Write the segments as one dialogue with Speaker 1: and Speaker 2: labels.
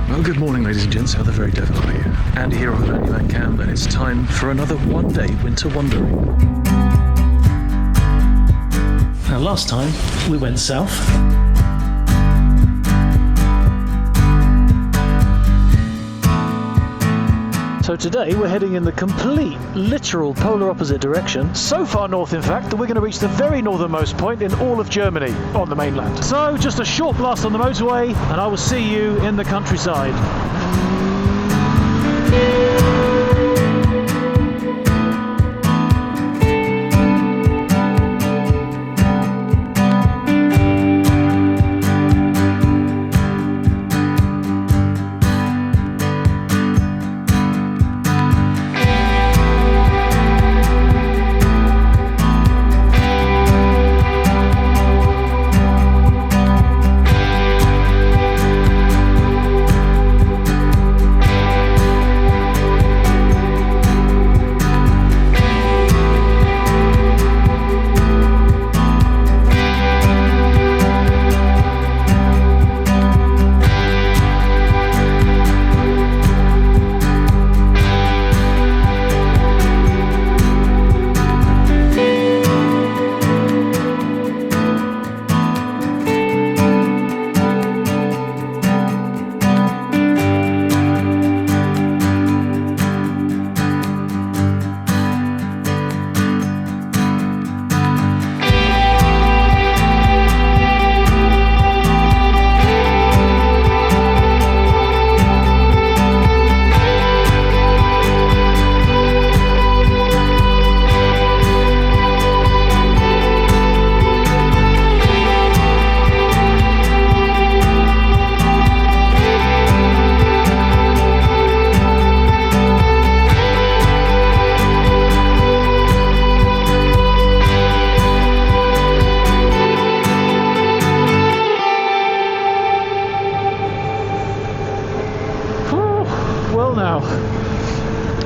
Speaker 1: Well, good morning, ladies and gents. How the very devil are you? Andy here on AndyManCam, and it's time for another one-day winter wandering. Now, last time we went south. So today we're heading in the complete, literal polar opposite direction. So far north, in fact, that we're going to reach the very northernmost point in all of Germany on the mainland. So just a short blast on the motorway, and I will see you in the countryside.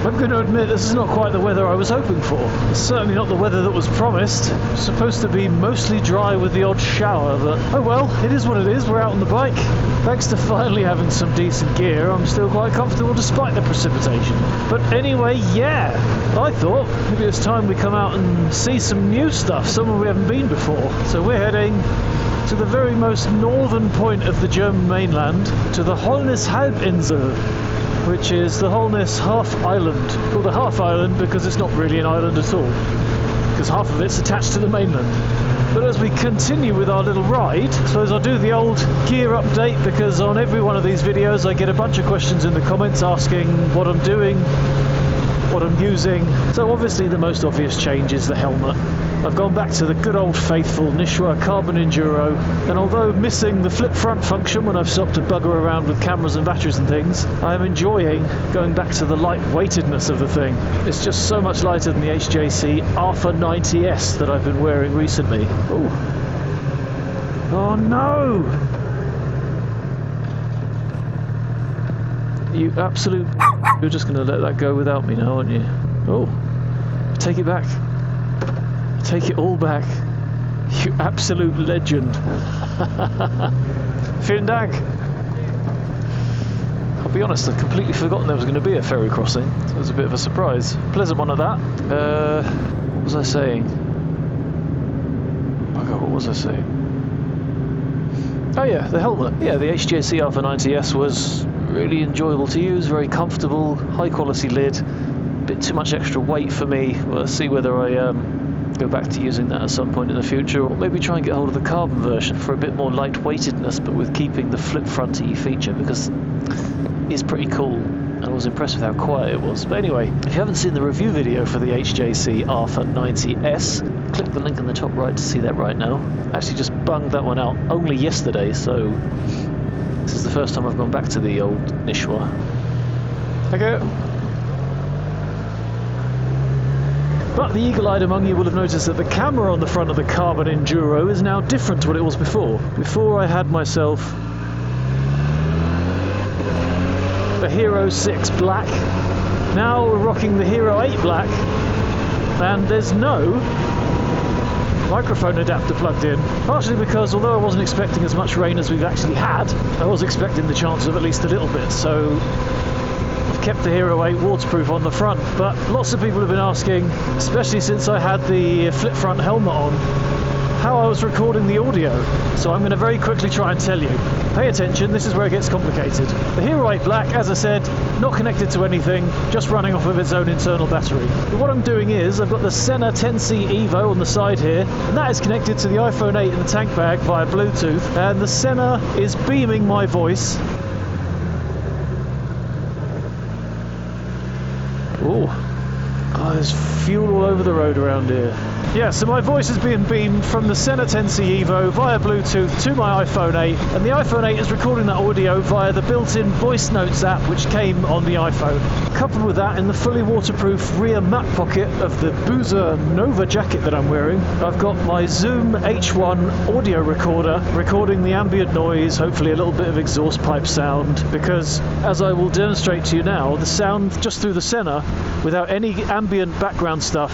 Speaker 1: I'm going to admit this is not quite the weather I was hoping for. It's certainly not the weather that was promised. It's supposed to be mostly dry with the odd shower, but oh well, it is what it is. We're out on the bike. Thanks to finally having some decent gear, I'm still quite comfortable despite the precipitation. But anyway, yeah, I thought maybe it's time we come out and see some new stuff, somewhere we haven't been before. So we're heading to the very most northern point of the German mainland, to the Holnis Halbinsel, which is the Holnis half island. Called a half island because it's not really an island at all, because half of it's attached to the mainland. But as we continue with our little ride, I suppose I'll do the old gear update, because on every one of these videos I get a bunch of questions in the comments asking what I'm doing, what I'm using. So obviously the most obvious change is the helmet. I've gone back to the good old faithful Nishwa Carbon Enduro, and although missing the flip front function when I've stopped to bugger around with cameras and batteries and things, I am enjoying going back to the lightweightedness of the thing. It's just so much lighter than the HJC Alpha 90S that I've been wearing recently. Ooh. Oh no! You absolute... You're just going to let that go without me now, aren't you? Oh, take it back. Take it all back. You absolute legend. Vielen Dank. I'll be honest, I'd completely forgotten there was going to be a ferry crossing. So it was a bit of a surprise. Pleasant one at that. What was I saying? Oh God, what was I saying? Oh yeah, the helmet. Yeah, the HJC Alpha 90S was really enjoyable to use, very comfortable, high quality lid. Bit too much extra weight for me. Well, let's see whether I go back to using that at some point in the future, or maybe try and get hold of the carbon version for a bit more lightweightedness, but with keeping the flip fronty feature, because it's pretty cool, and I was impressed with how quiet it was. But anyway, if you haven't seen the review video for the HJC Alpha 90S, click the link in the top right to see that right now. I actually just bunged that one out only yesterday, so this is the first time I've gone back to the old Nishwa. Okay. But the eagle-eyed among you will have noticed that the camera on the front of the Carbon Enduro is now different to what it was before. Before I had myself the Hero 6 Black. Now we're rocking the Hero 8 Black, and there's no microphone adapter plugged in, partially because although I wasn't expecting as much rain as we've actually had, I was expecting the chance of at least a little bit, so I've kept the Hero 8 waterproof on the front. But lots of people have been asking, especially since I had the flip front helmet on, how I was recording the audio. So I'm going to very quickly try and tell you. Pay attention, this is where it gets complicated. The Hero 8 Black, as I said, not connected to anything, just running off of its own internal battery. But what I'm doing is, I've got the SENA 10C Evo on the side here, and that is connected to the iPhone 8 in the Tankbag via Bluetooth, and the SENA is beaming my voice. Oh, there's fuel all over the road around here. Yeah, so my voice is being beamed from the SENA 10C Evo via Bluetooth to my iPhone 8, and the iPhone 8 is recording that audio via the built-in voice notes app which came on the iPhone. Coupled with that, in the fully waterproof rear map pocket of the Büse Nova jacket that I'm wearing, I've got my Zoom H1 audio recorder recording the ambient noise, hopefully a little bit of exhaust pipe sound, because as I will demonstrate to you now, the sound just through the SENA without any ambient background stuff,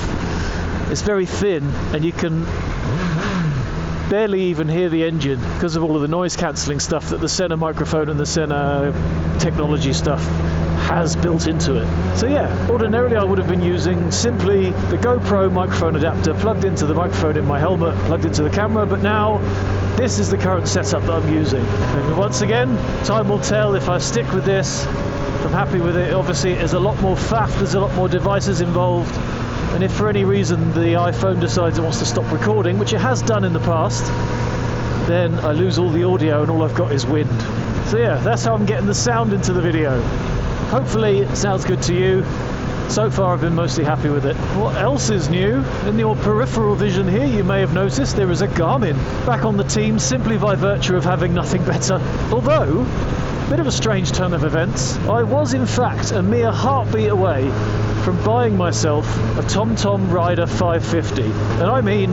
Speaker 1: it's very thin, and you can barely even hear the engine because of all of the noise cancelling stuff that the SENA microphone and the SENA technology stuff has built into it. So yeah, ordinarily I would have been using simply the Gopro microphone adapter plugged into the microphone in my helmet, plugged into the camera, but now this is the current setup that I'm using. And once again, time will tell if I stick with this. I'm happy with it. Obviously there's a lot more faff, there's a lot more devices involved. And if for any reason the iPhone decides it wants to stop recording, which it has done in the past, then I lose all the audio and all I've got is wind. So yeah, that's how I'm getting the sound into the video. Hopefully it sounds good to you. So far I've been mostly happy with it. What else is new? In your peripheral vision here, you may have noticed there is a Garmin back on the team simply by virtue of having nothing better. Although, bit of a strange turn of events, I was in fact a mere heartbeat away from buying myself a TomTom Rider 550. And I mean,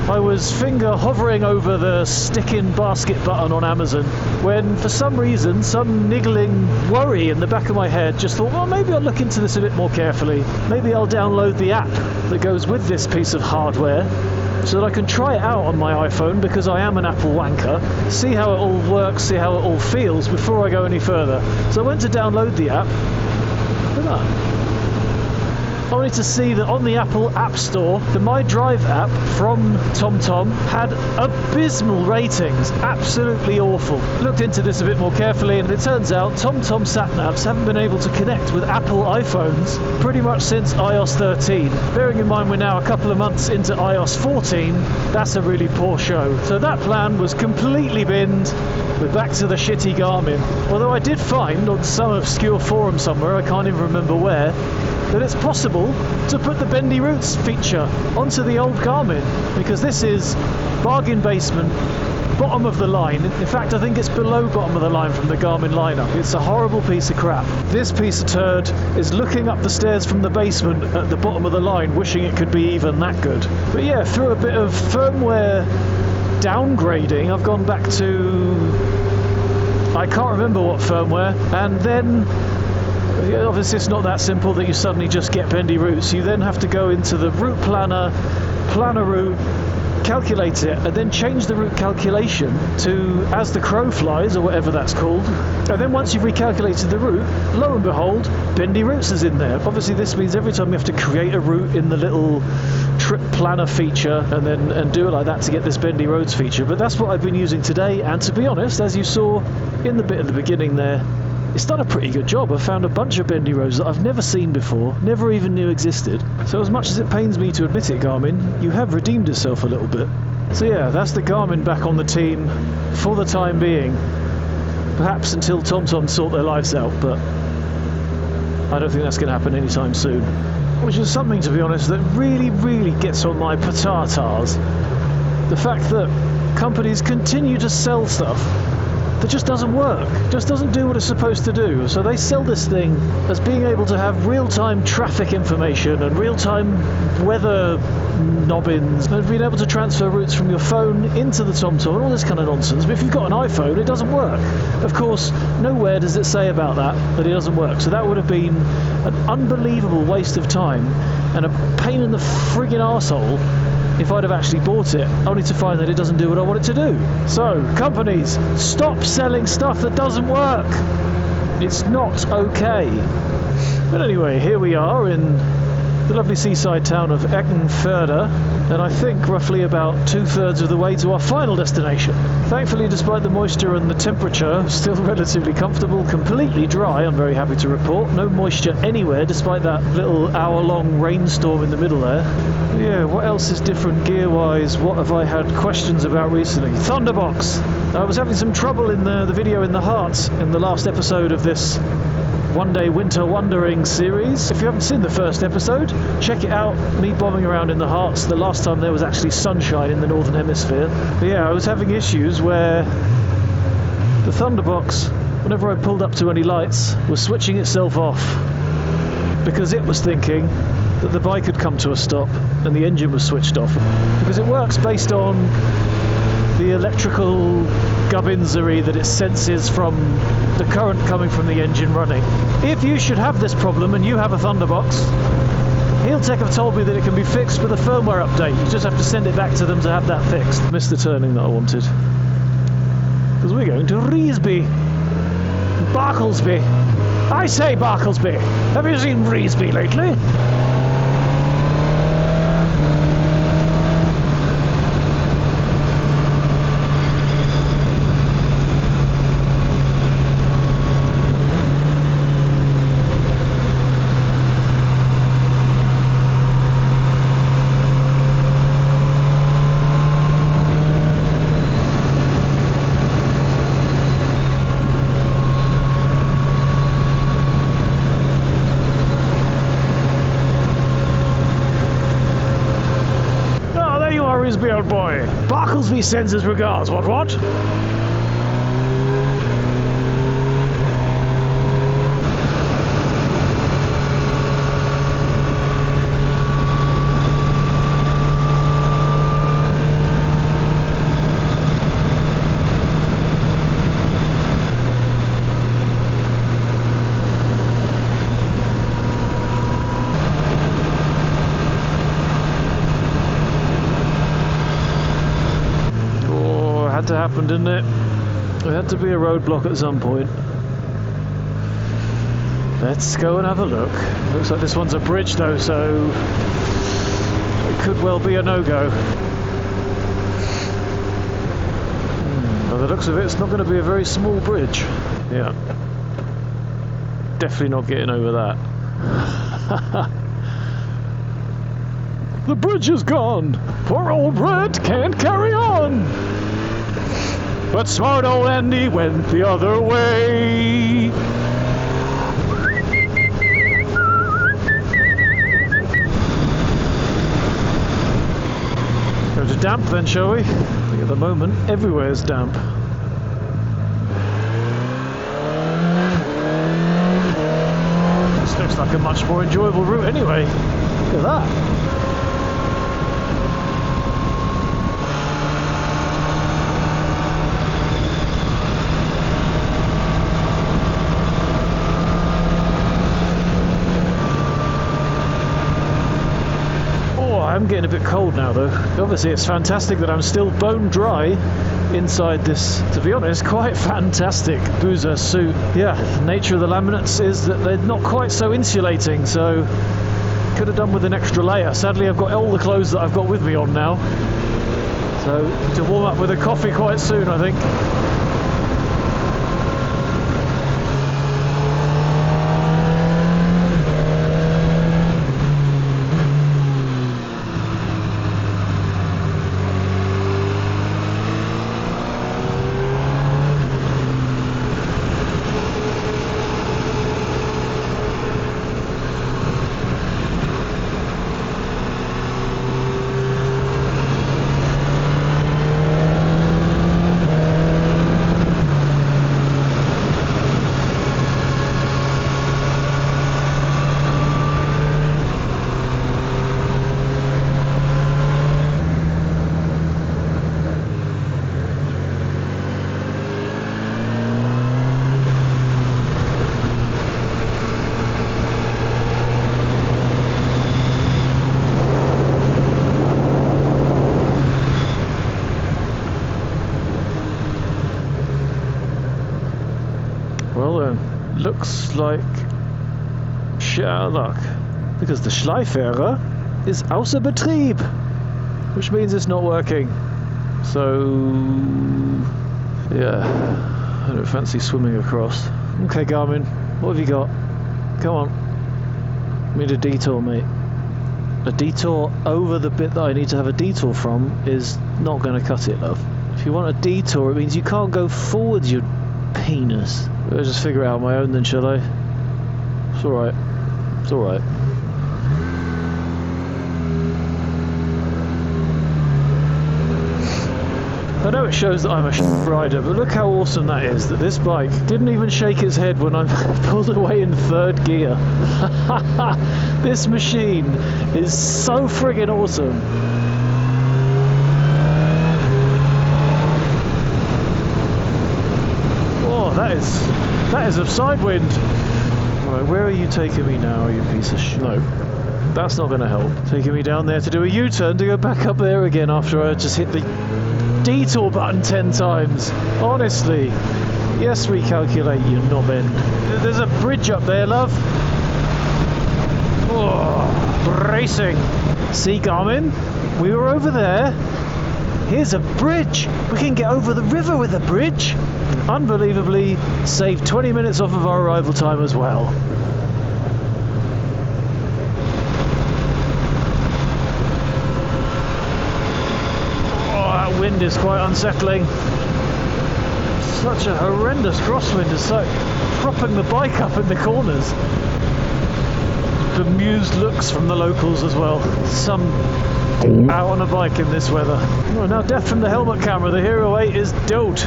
Speaker 1: I was finger hovering over the stick-in basket button on Amazon when for some reason, some niggling worry in the back of my head just thought, well, maybe I'll look into this a bit more carefully. Maybe I'll download the app that goes with this piece of hardware so that I can try it out on my iPhone, because I am an Apple wanker, see how it all works, see how it all feels before I go any further. So I went to download the app. Look at that. Only to see that on the Apple App Store, the My Drive app from TomTom had abysmal ratings, absolutely awful. Looked into this a bit more carefully, and it turns out TomTom sat-navs haven't been able to connect with Apple iPhones pretty much since iOS 13. Bearing in mind we're now a couple of months into iOS 14, that's a really poor show. So that plan was completely binned. We're back to the shitty Garmin. Although I did find on some obscure forum somewhere, I can't even remember where, that it's possible to put the bendy roots feature onto the old Garmin, because this is bargain basement, bottom of the line. In fact, I think it's below bottom of the line from the Garmin lineup. It's a horrible piece of crap. This piece of turd is looking up the stairs from the basement at the bottom of the line, wishing it could be even that good. But yeah, through a bit of firmware downgrading, I've gone back to, I can't remember what firmware, and then obviously it's not that simple that you suddenly just get bendy roots. You then have to go into the route planner, plan a route, calculate it, and then change the route calculation to as the crow flies, or whatever that's called. And then once you've recalculated the route, lo and behold, bendy routes is in there. Obviously this means every time you have to create a route in the little trip planner feature and do it like that to get this bendy roads feature. But that's what I've been using today, and to be honest, as you saw in the bit at the beginning there, it's done a pretty good job. I've found a bunch of bendy roads that I've never seen before, never even knew existed. So as much as it pains me to admit it, Garmin, you have redeemed yourself a little bit. So yeah, that's the Garmin back on the team for the time being. Perhaps until TomTom sort their lives out, but I don't think that's going to happen anytime soon. Which is something, to be honest, that really, really gets on my patatars. The fact that companies continue to sell stuff that just doesn't work, just doesn't do what it's supposed to do. So they sell this thing as being able to have real-time traffic information and real-time weather nobbins, and being able to transfer routes from your phone into the TomTom and all this kind of nonsense. But if you've got an iPhone, it doesn't work. Of course, nowhere does it say about that it doesn't work. So that would have been an unbelievable waste of time and a pain in the friggin' arsehole if I'd have actually bought it, only to find that it doesn't do what I want it to do. So, companies, stop selling stuff that doesn't work. It's not okay. But anyway, here we are in the lovely seaside town of Eckernförde, and I think roughly about 2/3 of the way to our final destination. Thankfully, despite the moisture and the temperature, still relatively comfortable, completely dry, I'm very happy to report. No moisture anywhere, despite that little hour-long rainstorm in the middle there. Yeah, what else is different gear-wise? What have I had questions about recently? Thunderbox! I was having some trouble in the video in the Hearts in the last episode of this One Day Winter Wondering series. If you haven't seen the first episode, check it out. Me bombing around in the Hearts the last time there was actually sunshine in the Northern Hemisphere. But yeah, I was having issues where the Thunderbox, whenever I pulled up to any lights, was switching itself off because it was thinking that the bike had come to a stop and the engine was switched off. Because it works based on the electrical gubbinsery that it senses from the current coming from the engine running. If you should have this problem and you have a Thunderbox, Heeltech have told me that it can be fixed with a firmware update. You just have to send it back to them to have that fixed. Missed the turning that I wanted. Because we're going to Reesby. Barklesby. I say Barklesby. Have you seen Reesby lately? Old boy. Barklesby sends his regards. What? To happen, didn't it? There had to be a roadblock at some point. Let's go and have a look. Looks like this one's a bridge though, so it could well be a no-go. By the looks of it, it's not going to be a very small bridge. Yeah. Definitely not getting over that. The bridge is gone! Poor old Brent can't carry on! But smart old Andy went the other way. Go to damp then, shall we? I think at the moment everywhere's damp. This looks like a much more enjoyable route anyway. Look at that. I'm getting a bit cold now though. Obviously it's fantastic that I'm still bone dry inside this, to be honest, quite fantastic Büse suit. Yeah, the nature of the laminates is that they're not quite so insulating, so could have done with an extra layer. Sadly I've got all the clothes that I've got with me on now, so to warm up with a coffee quite soon I think. then. Looks like shit out of luck. Because the Schleiflehrer is außer Betrieb. Which means it's not working. So... yeah. I don't fancy swimming across. Okay, Garmin. What have you got? Come on. Need a detour, mate. A detour over the bit that I need to have a detour from is not going to cut it, love. If you want a detour, it means you can't go forwards, you penis. I'll just figure it out on my own then, shall I? It's alright. It's alright. I know it shows that I'm a rider, but look how awesome that is, that this bike didn't even shake its head when I pulled away in third gear. This machine is so friggin' awesome. Oh, that is a side wind. Right, where are you taking me now, you piece of shit? No, that's not going to help. Taking me down there to do a U-turn to go back up there again after I just hit the detour button 10 times. Honestly. Yes, recalculate, you knobhead. There's a bridge up there, love. Oh, bracing. See, Garmin? We were over there. Here's a bridge. We can get over the river with a bridge. Unbelievably, save 20 minutes off of our arrival time as well. Wind is quite unsettling. Such a horrendous crosswind, is so propping the bike up in the corners. Bemused looks from the locals as well. Some out on a bike in this weather. Oh, now death from the helmet camera. The Hero 8 is dote.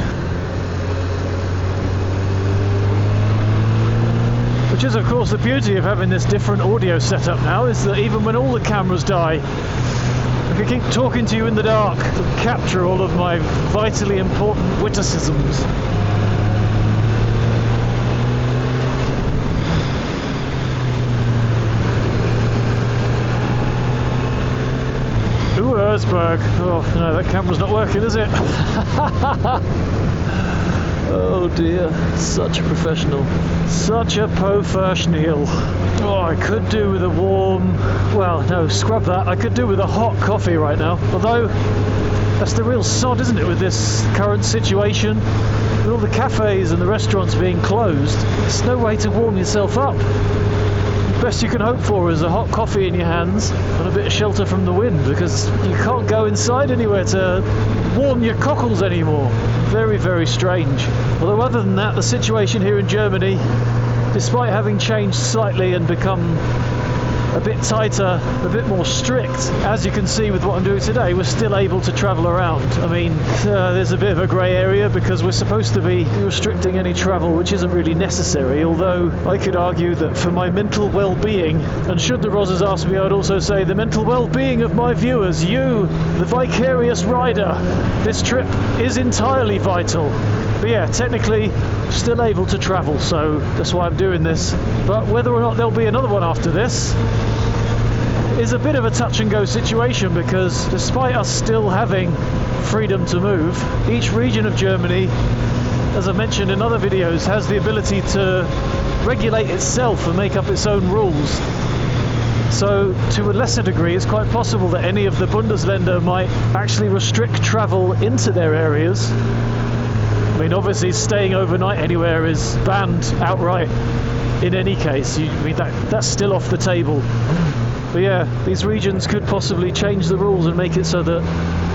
Speaker 1: Which is of course the beauty of having this different audio setup now, is that even when all the cameras die, I can keep talking to you in the dark to capture all of my vitally important witticisms. Ooh, Erzberg. Oh, no, that camera's not working, is it? Oh dear, such a professional. Such a professional. Oh, I could do with a warm... well, no, scrub that. I could do with a hot coffee right now. Although, that's the real sod, isn't it, with this current situation? With all the cafes and the restaurants being closed, there's no way to warm yourself up. The best you can hope for is a hot coffee in your hands and a bit of shelter from the wind, because you can't go inside anywhere to warm your cockles anymore. Very, very strange. Although other than that, the situation here in Germany, despite having changed slightly and become a bit tighter, a bit more strict, as you can see with what I'm doing today, we're still able to travel around. I mean, there's a bit of a grey area because we're supposed to be restricting any travel which isn't really necessary, although I could argue that for my mental well-being, and should the Rozzers ask me, I'd also say the mental well-being of my viewers, you, the vicarious rider, this trip is entirely vital. But yeah, technically still able to travel, so that's why I'm doing this. But whether or not there'll be another one after this is a bit of a touch and go situation, because despite us still having freedom to move, each region of Germany, as I mentioned in other videos, has the ability to regulate itself and make up its own rules. So to a lesser degree, it's quite possible that any of the Bundesländer might actually restrict travel into their areas. I mean, obviously staying overnight anywhere is banned outright in any case. I mean, that's still off the table. But yeah, these regions could possibly change the rules and make it so that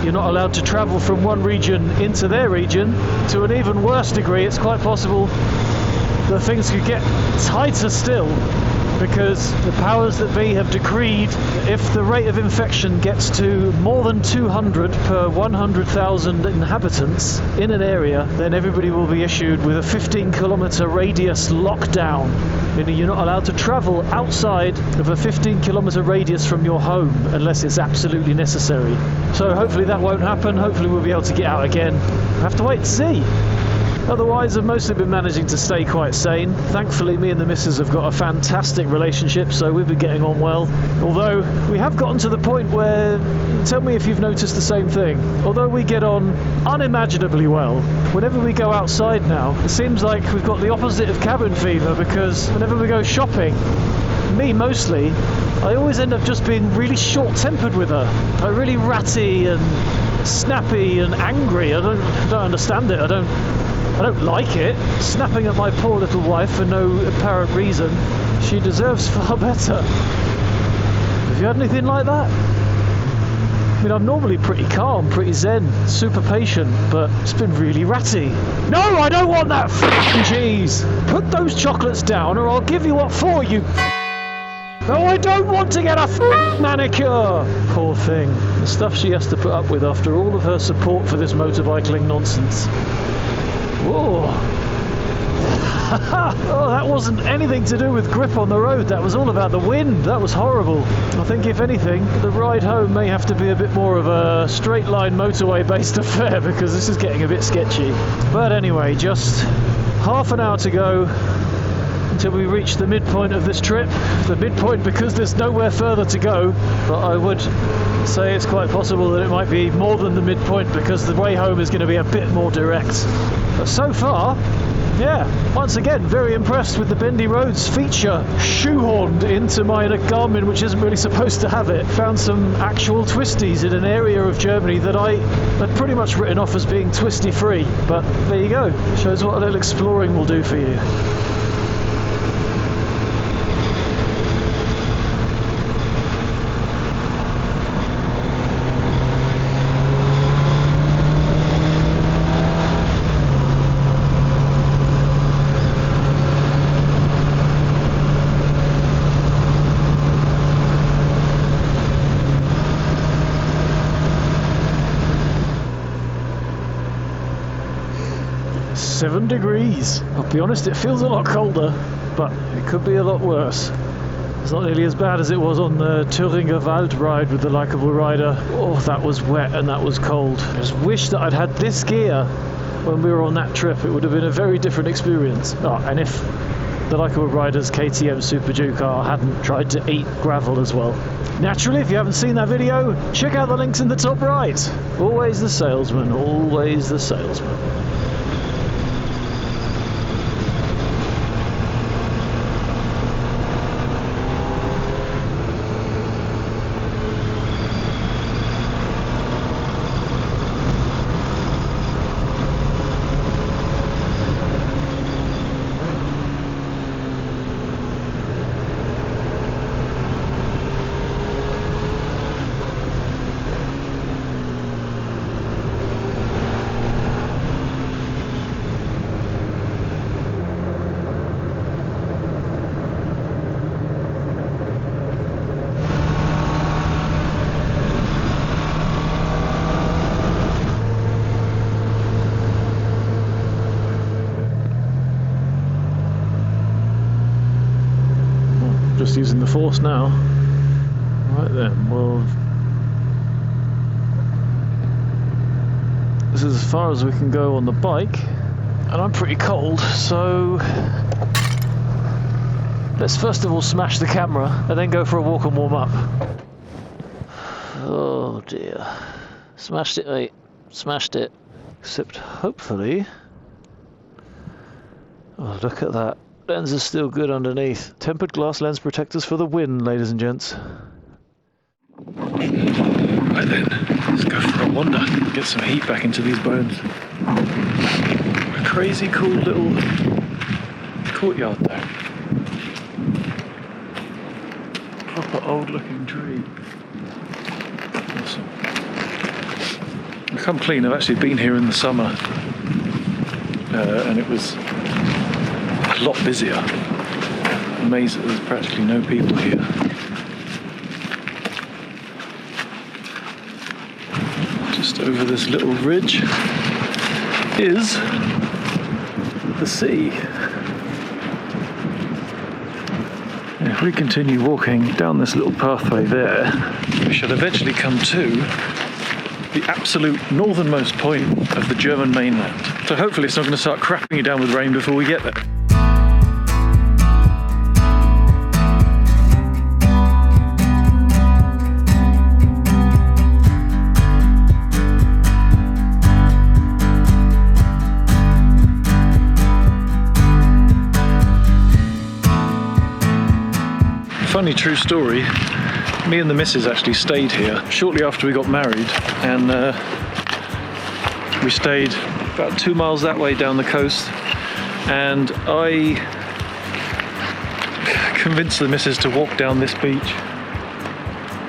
Speaker 1: you're not allowed to travel from one region into their region. To an even worse degree, it's quite possible that things could get tighter still, because the powers that be have decreed that if the rate of infection gets to more than 200 per 100,000 inhabitants in an area, then everybody will be issued with a 15-kilometer radius lockdown, meaning you're not allowed to travel outside of a 15-kilometer radius from your home unless it's absolutely necessary. So hopefully that won't happen. Hopefully we'll be able to get out again. We'll have to wait and see. Otherwise, I've mostly been managing to stay quite sane. Thankfully, me and the missus have got a fantastic relationship, so we've been getting on well. Although, we have gotten to the point where, tell me if you've noticed the same thing, although we get on unimaginably well, whenever we go outside now, it seems like we've got the opposite of cabin fever, because whenever we go shopping, me mostly, I always end up just being really short-tempered with her. Like really ratty and snappy and angry. I don't understand it. I don't like it. Snapping at my poor little wife for no apparent reason. She deserves far better. Have you had anything like that? I mean, I'm normally pretty calm, pretty zen, super patient, but it's been really ratty. No, I don't want that f***ing cheese! Put those chocolates down or I'll give you what for, you. No, I don't want to get a manicure! Poor thing. The stuff she has to put up with after all of her support for this motorbiking nonsense. Whoa. Oh, that wasn't anything to do with grip on the road. That was all about the wind. That was horrible. I think, if anything, the ride home may have to be a bit more of a straight line motorway based affair, because this is getting a bit sketchy. But anyway, just half an hour to go until we reach the midpoint of this trip. The midpoint because there's nowhere further to go, but I would say it's quite possible that it might be more than the midpoint, because the way home is going to be a bit more direct. But so far, yeah, once again, very impressed with the bendy roads feature shoehorned into my Garmin, which isn't really supposed to have it. Found some actual twisties in an area of Germany that I had pretty much written off as being twisty free, but there you go. Shows what a little exploring will do for you. .7 degrees. I'll be honest, it feels a lot colder, but it could be a lot worse. It's not nearly as bad as it was on the Thüringer Wald ride with the likeable rider. Oh, that was wet and that was cold. I just wish that I'd had this gear when we were on that trip. It would have been a very different experience. Oh, and if the likeable rider's KTM Super Duke car hadn't tried to eat gravel as well. Naturally, if you haven't seen that video, check out the links in the top right. Always the salesman, always the salesman. Just using the force now. Right then, well, this is as far as we can go on the bike, and I'm pretty cold, so let's first of all smash the camera and then go for a walk and warm up. Oh dear. Smashed it, mate. Smashed it. Except hopefully... Oh, look at that. Lens is still good underneath. Tempered glass lens protectors for the win, ladies and gents. Right then, let's go for a wander. Get some heat back into these bones. A crazy cool little courtyard there. Proper old looking tree. Awesome. I come clean, I've actually been here in the summer. And it was a lot busier. I'm amazed that there's practically no people here. Just over this little ridge is the sea. If we continue walking down this little pathway there, we shall eventually come to the absolute northernmost point of the German mainland. So hopefully it's not going to start crapping you down with rain before we get there. Funny true story, me and the missus actually stayed here shortly after we got married, and we stayed about 2 miles that way down the coast, and I convinced the missus to walk down this beach,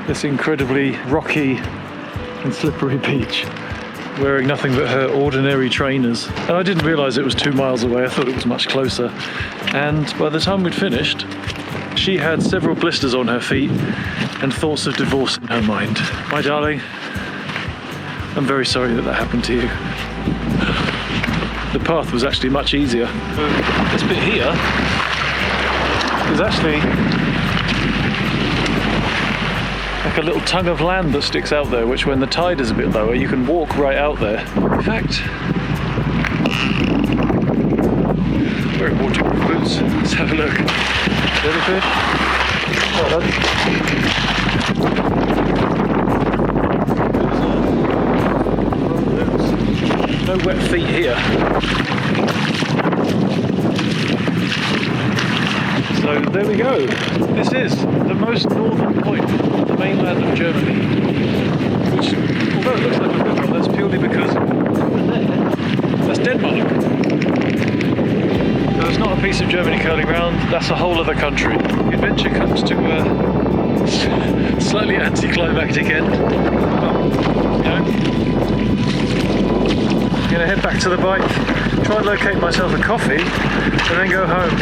Speaker 1: this incredibly rocky and slippery beach, wearing nothing but her ordinary trainers. And I didn't realise it was 2 miles away, I thought it was much closer. And by the time we'd finished, she had several blisters on her feet and thoughts of divorce in her mind. My darling, I'm very sorry that happened to you. The path was actually much easier. This bit here is actually like a little tongue of land that sticks out there, which when the tide is a bit lower, you can walk right out there. In fact, wearing waterproof boots. Let's have a look. Little bit. No wet feet here. So there we go. This is the most northern point of the mainland of Germany, which, although it looks like a river, that's purely because that's Denmark. So it's not a piece of Germany curling round, that's a whole other country. The adventure comes to a slightly anticlimactic end. But, you know, I'm going to head back to the bike, try and locate myself a coffee, and then go home.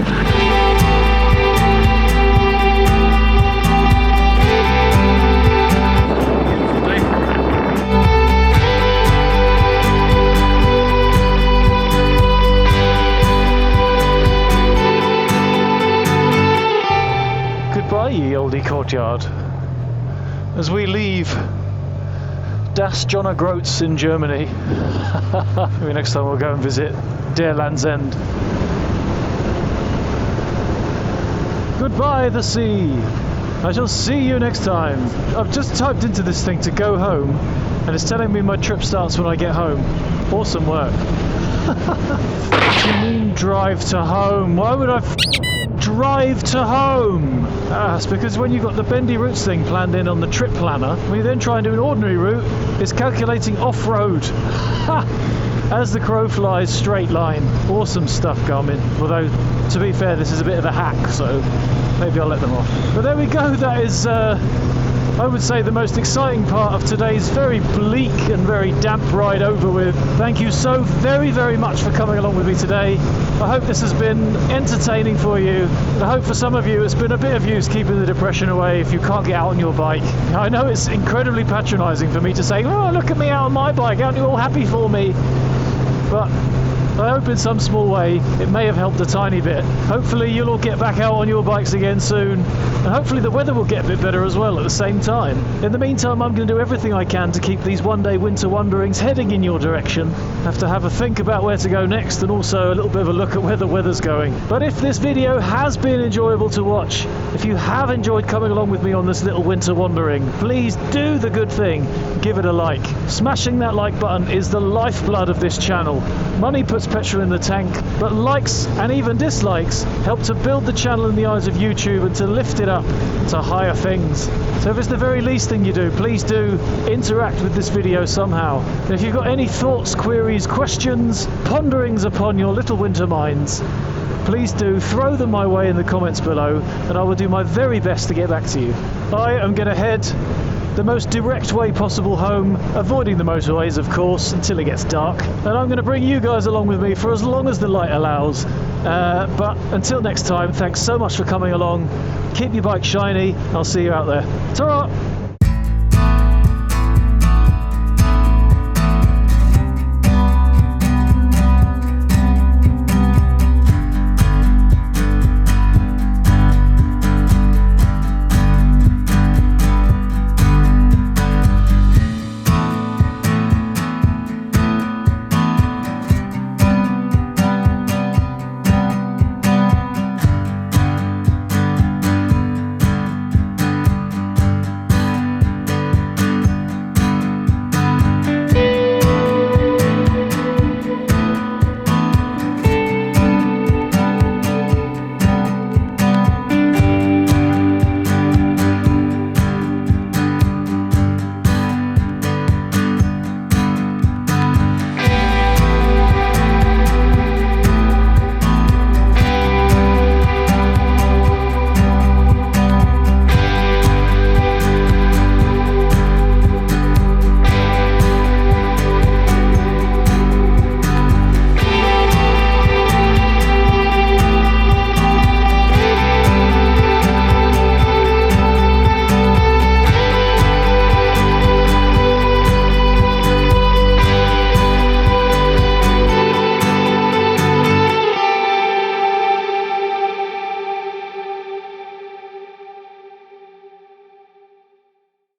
Speaker 1: Goodbye, ye oldie courtyard, as we leave Das Jonna Groats in Germany. Maybe next time we'll go and visit Der Land's End. Goodbye, the sea. I shall see you next time. I've just typed into this thing to go home, and it's telling me my trip starts when I get home. Awesome work. What do you mean drive to home? Why would I drive to home? It's because when you've got the bendy routes thing planned in on the trip planner, when you then try and do an ordinary route, it's calculating off-road. As the crow flies, straight line. Awesome stuff, Garmin. Although, to be fair, this is a bit of a hack, so maybe I'll let them off. But there we go. That is, I would say, the most exciting part of today's very bleak and very damp ride over with. Thank you so very, very much for coming along with me today. I hope this has been entertaining for you. I hope for some of you it's been a bit of use keeping the depression away if you can't get out on your bike. I know it's incredibly patronising for me to say, oh, look at me out on my bike, aren't you all happy for me? But I hope in some small way it may have helped a tiny bit. Hopefully you'll all get back out on your bikes again soon, and hopefully the weather will get a bit better as well at the same time. In the meantime, I'm going to do everything I can to keep these one-day winter wanderings heading in your direction. Have to have a think about where to go next, and also a little bit of a look at where the weather's going. But if this video has been enjoyable to watch, if you have enjoyed coming along with me on this little winter wandering, please do the good thing, give it a like. Smashing that like button is the lifeblood of this channel. Money puts petrol in the tank, but likes and even dislikes help to build the channel in the eyes of YouTube and to lift it up to higher things. So if it's the very least thing you do, please do interact with this video somehow. And if you've got any thoughts, queries, questions, ponderings upon your little winter minds, please do throw them my way in the comments below, and I will do my very best to get back to you. I am going to head the most direct way possible home, avoiding the motorways of course until it gets dark, and I'm going to bring you guys along with me for as long as the light allows. But until next time, thanks so much for coming along. Keep your bike shiny. I'll see you out there. Ta-ra!